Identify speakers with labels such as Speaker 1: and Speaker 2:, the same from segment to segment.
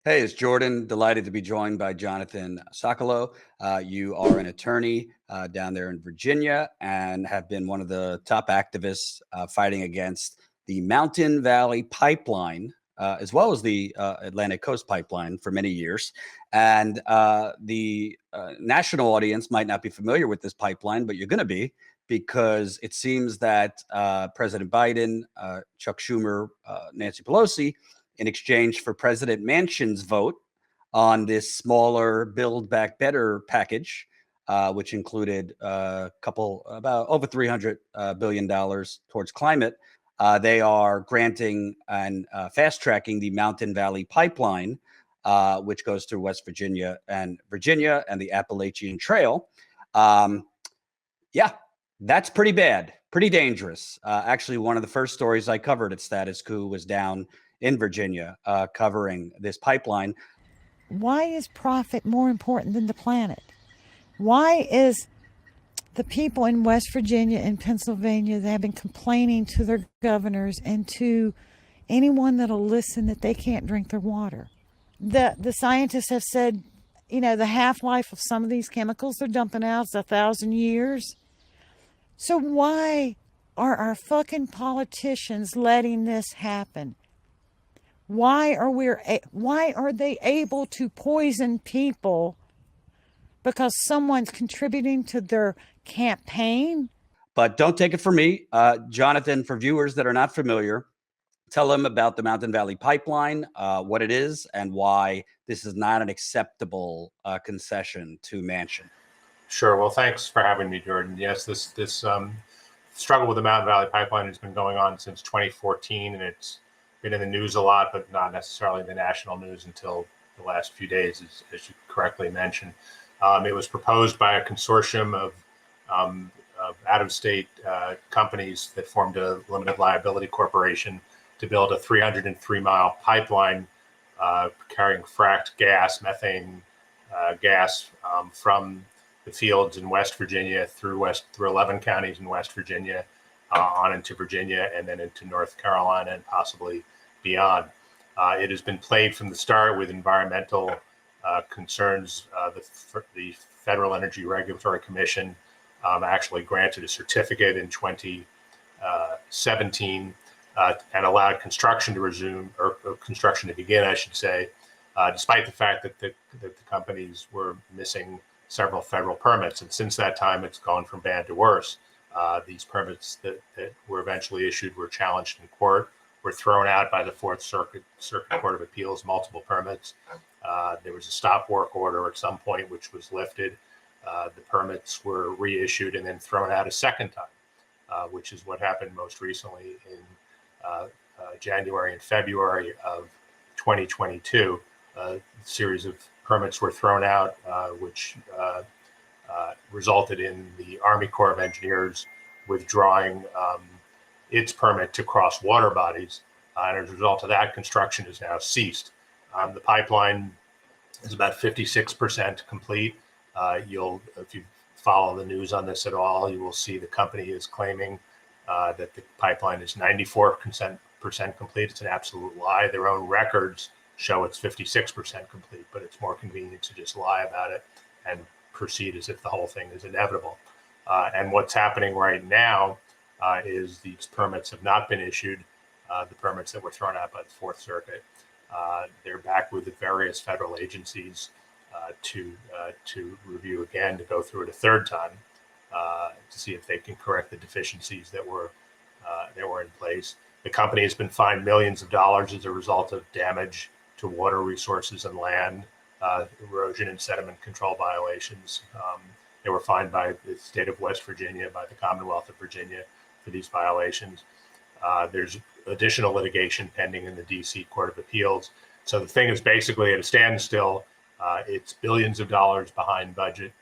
Speaker 1: Hey, it's Jordan. Delighted to be joined by Jonathan Sokolow. You are an attorney down there in Virginia and have been one of the top activists fighting against the Mountain Valley Pipeline, as well as the Atlantic Coast Pipeline for many years. And the national audience might not be familiar with this pipeline, but you're going to be because it seems that President Biden, Chuck Schumer, Nancy Pelosi, in exchange for President Manchin's vote on this smaller Build Back Better package, which included about over $300 billion towards climate. They are granting and fast tracking the Mountain Valley Pipeline, which goes through West Virginia and the Appalachian Trail. Yeah, that's pretty bad, pretty dangerous. Actually, one of the first stories I covered at Status Coup was down in Virginia, covering this pipeline.
Speaker 2: Why is profit more important than the planet? Why is the people in West Virginia and Pennsylvania that have been complaining to their governors and to anyone that'll listen that they can't drink their water? The scientists have said, the half-life of some of these chemicals they're dumping out is 1,000 years. So why are our fucking politicians letting this happen? Why are they able to poison people because someone's contributing to their campaign?
Speaker 1: But don't take it from me, Jonathan. For viewers that are not familiar, tell them about the Mountain Valley Pipeline, what it is, and why this is not an acceptable concession to Manchin.
Speaker 3: Sure. Well, thanks for having me, Jordan. Yes, this struggle with the Mountain Valley Pipeline has been going on since 2014, and it's been in the news a lot, but not necessarily the national news until the last few days, as you correctly mentioned. It was proposed by a consortium of out-of-state companies that formed a limited liability corporation to build a 303-mile pipeline carrying fracked gas, methane gas, from the fields in West Virginia through 11 counties in West Virginia, on into Virginia, and then into North Carolina and possibly beyond. It has been plagued from the start with environmental concerns. The Federal Energy Regulatory Commission actually granted a certificate in 2017 and allowed construction to resume, or construction to begin, I should say, despite the fact that the companies were missing several federal permits. And since that time, it's gone from bad to worse. These permits that were eventually issued were challenged in court, were thrown out by the Fourth Circuit Court of Appeals, multiple permits. There was a stop work order at some point, which was lifted. The permits were reissued and then thrown out a second time, which is what happened most recently in January and February of 2022. A series of permits were thrown out, which resulted in the Army Corps of Engineers withdrawing its permit to cross water bodies. And as a result of that, construction has now ceased. The pipeline is about 56% complete. If you follow the news on this at all, you will see the company is claiming that the pipeline is 94% complete. It's an absolute lie. Their own records show it's 56% complete, but it's more convenient to just lie about it and proceed as if the whole thing is inevitable. And what's happening right now is these permits have not been issued, the permits that were thrown out by the Fourth Circuit. They're back with the various federal agencies to review again, to go through it a third time, to see if they can correct the deficiencies that were in place. The company has been fined millions of dollars as a result of damage to water resources and land, erosion and sediment control violations. They were fined by the state of West Virginia, by the Commonwealth of Virginia for these violations. There's additional litigation pending in the DC Court of Appeals. So the thing is basically at a standstill. It's billions of dollars behind budget,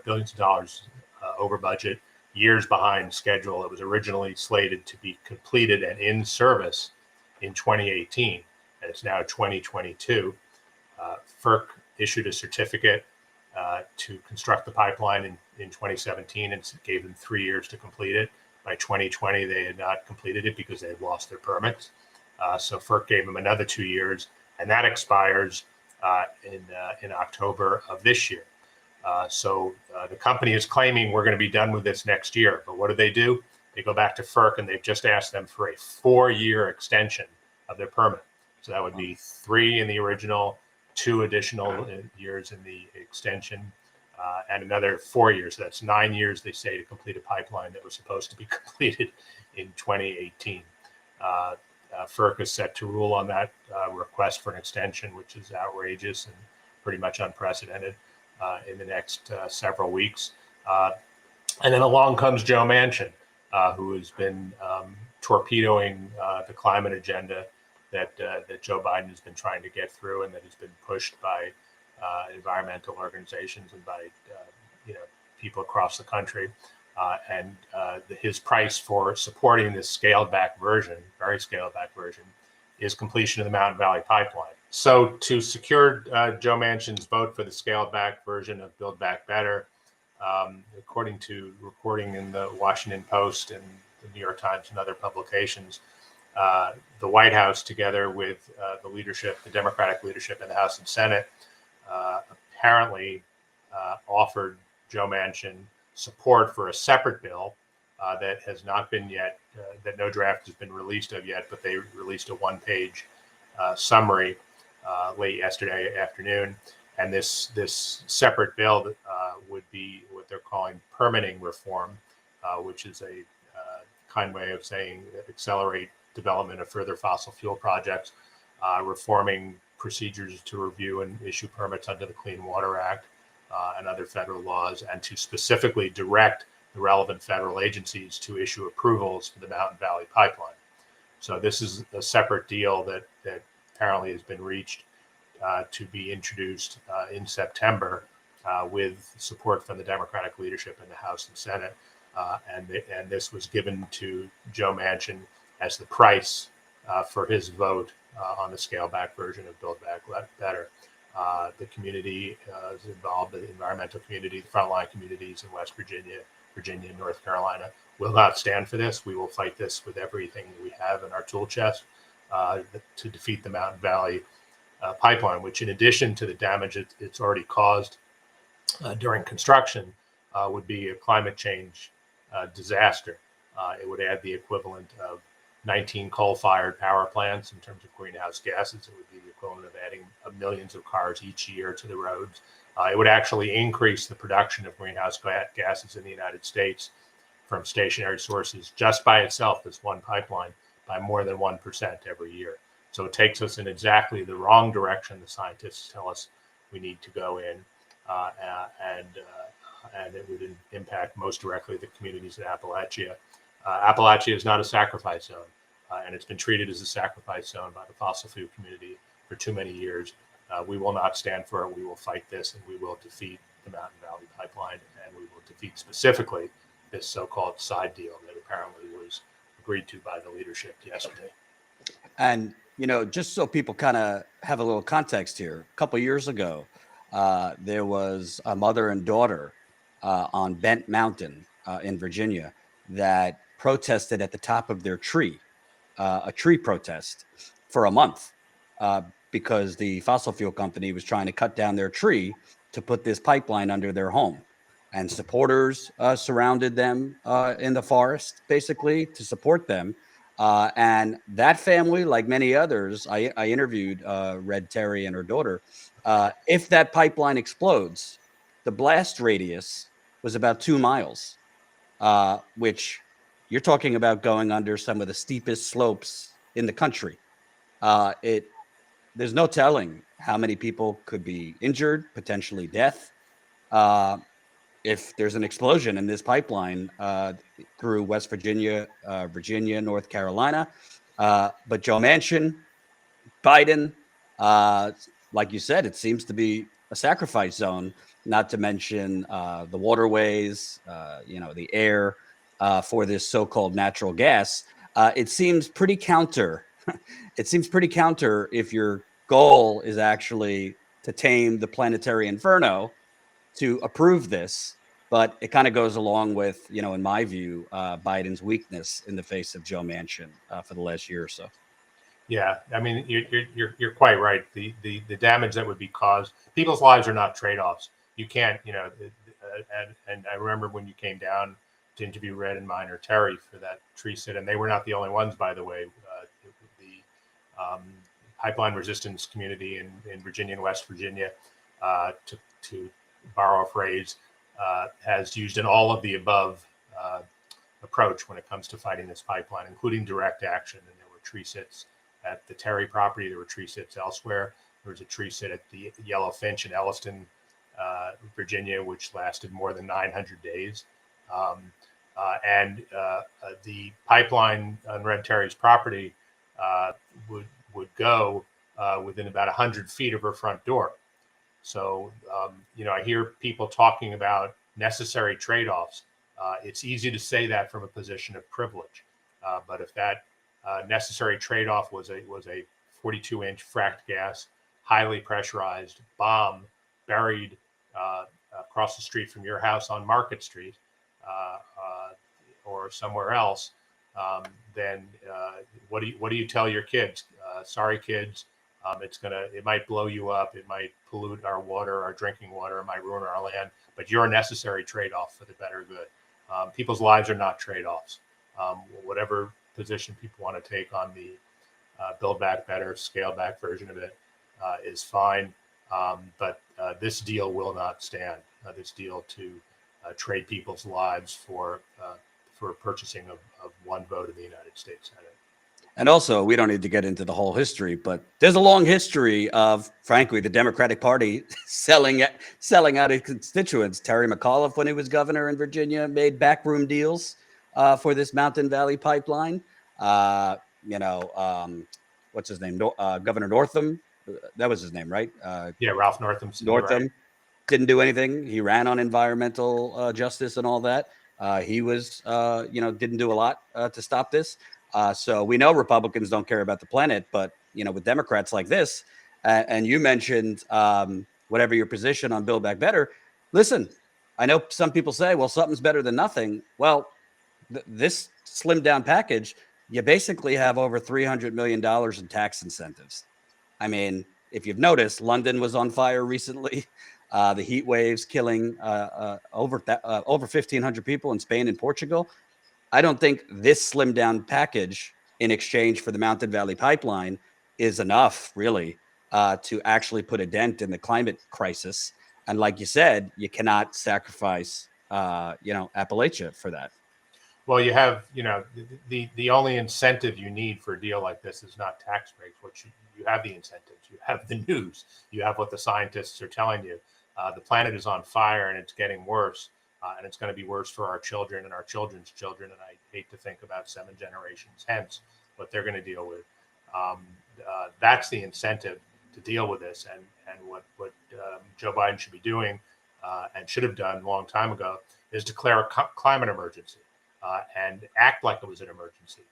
Speaker 3: billions of dollars over budget, years behind schedule. It was originally slated to be completed and in service in 2018, and it's now 2022. FERC issued a certificate to construct the pipeline in 2017 and gave them 3 years to complete it. By 2020, they had not completed it because they had lost their permits. So FERC gave them another 2 years, and that expires in October of this year. So the company is claiming we're going to be done with this next year. But what do? They go back to FERC and they've just asked them for a 4-year extension of their permit. So that would be 3 in the original, 2 additional years in the extension, and another 4 years. So that's 9 years, they say, to complete a pipeline that was supposed to be completed in 2018. FERC is set to rule on that request for an extension, which is outrageous and pretty much unprecedented, in the next several weeks. And then along comes Joe Manchin, who has been torpedoing the climate agenda that Joe Biden has been trying to get through, and that has been pushed by environmental organizations and by people across the country. And his price for supporting this scaled back version, very scaled back version, is completion of the Mountain Valley Pipeline. So to secure Joe Manchin's vote for the scaled back version of Build Back Better, according to reporting in the Washington Post and the New York Times and other publications, the White House, together with the Democratic leadership in the House and Senate, apparently offered Joe Manchin support for a separate bill that has not been yet, that no draft has been released of yet, but they released a 1-page summary late yesterday afternoon. And this separate bill would be what they're calling permitting reform, which is a kind way of saying accelerate development of further fossil fuel projects, reforming procedures to review and issue permits under the Clean Water Act and other federal laws, and to specifically direct the relevant federal agencies to issue approvals for the Mountain Valley Pipeline. So this is a separate deal that apparently has been reached to be introduced in September with support from the Democratic leadership in the House and Senate. And this was given to Joe Manchin as the price for his vote on the scaled back version of Build Back Better. The community is involved, the environmental community, the frontline communities in West Virginia, and North Carolina will not stand for this. We will fight this with everything we have in our tool chest to defeat the Mountain Valley Pipeline, which, in addition to the damage it's already caused during construction, would be a climate change disaster. It would add the equivalent of 19 coal-fired power plants in terms of greenhouse gases. It would be the equivalent of adding millions of cars each year to the roads. It would actually increase the production of greenhouse gases in the United States from stationary sources just by itself, this one pipeline, by more than 1% every year. So it takes us in exactly the wrong direction the scientists tell us we need to go in, and it would impact most directly the communities in Appalachia. Appalachia is not a sacrifice zone, and it's been treated as a sacrifice zone by the fossil fuel community for too many years. We will not stand for it. We will fight this, and we will defeat the Mountain Valley Pipeline, and we will defeat specifically this so-called side deal that apparently was agreed to by the leadership yesterday.
Speaker 1: And, just so people kind of have a little context here, a couple of years ago, there was a mother and daughter on Bent Mountain in Virginia that protested at the top of their tree, a tree protest for a month, because the fossil fuel company was trying to cut down their tree to put this pipeline under their home. And supporters surrounded them in the forest, basically, to support them. And that family, like many others, I interviewed Red Terry and her daughter. If that pipeline explodes, the blast radius was about 2 miles, which you're talking about going under some of the steepest slopes in the country. There's no telling how many people could be injured, potentially death, if there's an explosion in this pipeline through West Virginia, North Carolina. But Joe Manchin, Biden, like you said, it seems to be a sacrifice zone, not to mention the waterways, the air for this so-called natural gas. It seems pretty counter. It seems pretty counter if your goal is actually to tame the planetary inferno to approve this. But it kind of goes along with, in my view, Biden's weakness in the face of Joe Manchin for the last year or so.
Speaker 3: Yeah, I mean, you're quite right. The damage that would be caused, people's lives are not trade-offs. You can't, and I remember when you came down to interview Red and Mine or Terry for that tree sit, and they were not the only ones, by the way. The pipeline resistance community in Virginia and West Virginia, to borrow a phrase, has used an all of the above approach when it comes to fighting this pipeline, including direct action. And there were tree sits at the Terry property. There were tree sits elsewhere. There was a tree sit at the Yellowfinch in Elliston, Virginia, which lasted more than 900 days. And the pipeline on Red Terry's property would go within about 100 feet of her front door. So, I hear people talking about necessary trade-offs. It's easy to say that from a position of privilege, but if that necessary trade-off was a 42-inch fracked gas, highly pressurized bomb buried across the street from your house on Market Street or somewhere else, then what do you tell your kids? Sorry, kids. It might blow you up. It might pollute our water, our drinking water. It might ruin our land. But you're a necessary trade-off for the better good. People's lives are not trade-offs. Whatever position people want to take on the Build Back Better, scale back version of it is fine. But this deal will not stand. This deal to trade people's lives for purchasing of one vote in the United States Senate.
Speaker 1: And also, we don't need to get into the whole history, but there's a long history of, frankly, the Democratic Party selling out its constituents. Terry McAuliffe, when he was governor in Virginia, made backroom deals for this Mountain Valley pipeline. What's his name? Governor Northam. That was his name, right?
Speaker 3: Yeah, Ralph Northam.
Speaker 1: Northam didn't do anything. He ran on environmental justice and all that. He was, didn't do a lot to stop this. So we know Republicans don't care about the planet, but, with Democrats like this, and you mentioned whatever your position on Build Back Better, listen, I know some people say, well, something's better than nothing. Well, this slimmed down package, you basically have over $300 million in tax incentives. I mean, if you've noticed, London was on fire recently. The heat waves killing over 1,500 people in Spain and Portugal. I don't think this slimmed down package in exchange for the Mountain Valley pipeline is enough, really, to actually put a dent in the climate crisis. And like you said, you cannot sacrifice, Appalachia for that.
Speaker 3: Well, you have, the only incentive you need for a deal like this is not tax breaks. What you have the incentives, you have the news, you have what the scientists are telling you. The planet is on fire and it's getting worse. And it's going to be worse for our children and our children's children. And I hate to think about 7 generations hence what they're going to deal with. That's the incentive to deal with this. And what Joe Biden should be doing and should have done a long time ago is declare a climate emergency and act like it was an emergency.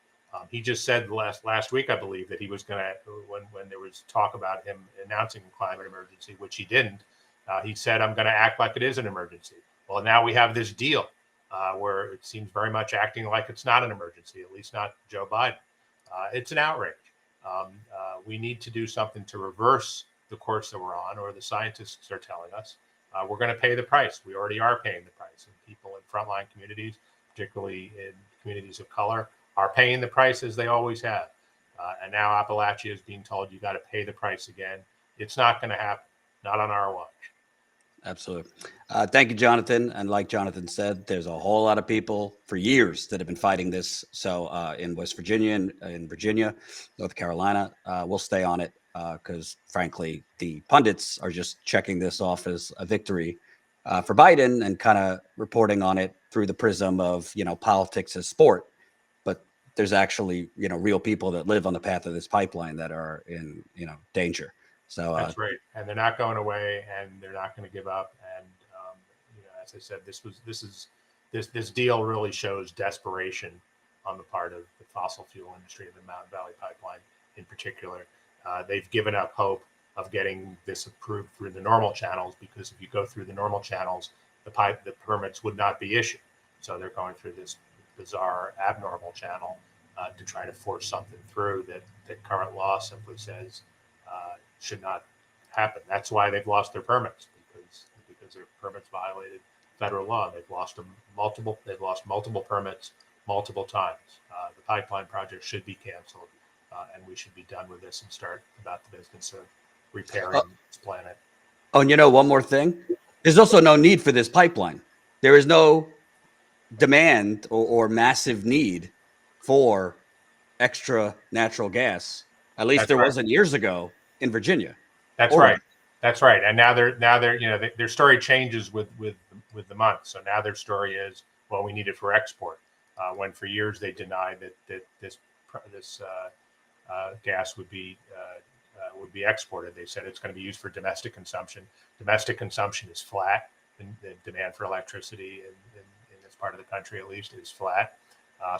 Speaker 3: He just said last week, I believe, that he was going to, when there was talk about him announcing a climate emergency, which he didn't, he said, I'm going to act like it is an emergency. Well, now we have this deal where it seems very much acting like it's not an emergency, at least not Joe Biden. It's an outrage. We need to do something to reverse the course that we're on, or the scientists are telling us. We're going to pay the price. We already are paying the price. And people in frontline communities, particularly in communities of color, are paying the price as they always have. And now Appalachia is being told you got to pay the price again. It's not going to happen. Not on our watch.
Speaker 1: Absolutely. Thank you, Jonathan. And like Jonathan said, there's a whole lot of people for years that have been fighting this. So in West Virginia and in Virginia, North Carolina, we'll stay on it because, frankly, the pundits are just checking this off as a victory for Biden and kind of reporting on it through the prism of, politics as sport. But there's actually, real people that live on the path of this pipeline that are in, danger. So
Speaker 3: that's right, and they're not going away, and they're not going to give up. And as I said, this deal really shows desperation on the part of the fossil fuel industry and the Mountain Valley Pipeline in particular. They've given up hope of getting this approved through the normal channels, because if you go through the normal channels, the permits would not be issued. So they're going through this bizarre, abnormal channel to try to force something through that current law simply says should not happen. That's why they've lost their permits, because their permits violated federal law. They've lost multiple permits multiple times. The pipeline project should be canceled, and we should be done with this and start about the business of repairing this planet.
Speaker 1: Oh, and one more thing. There's also no need for this pipeline. There is no demand or massive need for extra natural gas. At least there wasn't years ago in Virginia.
Speaker 3: That's right. That's right. And now they're their story changes with the month. So now their story is, well, we need it for export. When for years they denied that this gas would be exported. They said it's going to be used for domestic consumption. Domestic consumption is flat, and the demand for electricity in this part of the country, at least, is flat.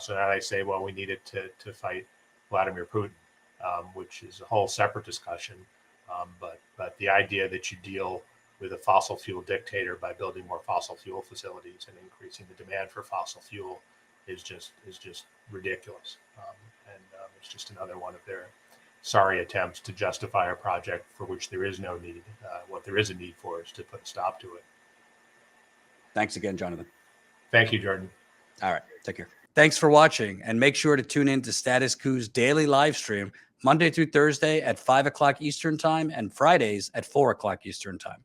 Speaker 3: So now they say, well, we need it to fight Vladimir Putin, which is a whole separate discussion. But the idea that you deal with a fossil fuel dictator by building more fossil fuel facilities and increasing the demand for fossil fuel is just ridiculous. And it's just another one of their sorry attempts to justify a project for which there is no need. What there is a need for is to put a stop to it.
Speaker 1: Thanks again, Jonathan.
Speaker 3: Thank you, Jordan.
Speaker 1: All right. Take care. Thanks for watching, and make sure to tune in to Status Coup's daily live stream Monday through Thursday at 5 o'clock Eastern Time and Fridays at 4 o'clock Eastern Time.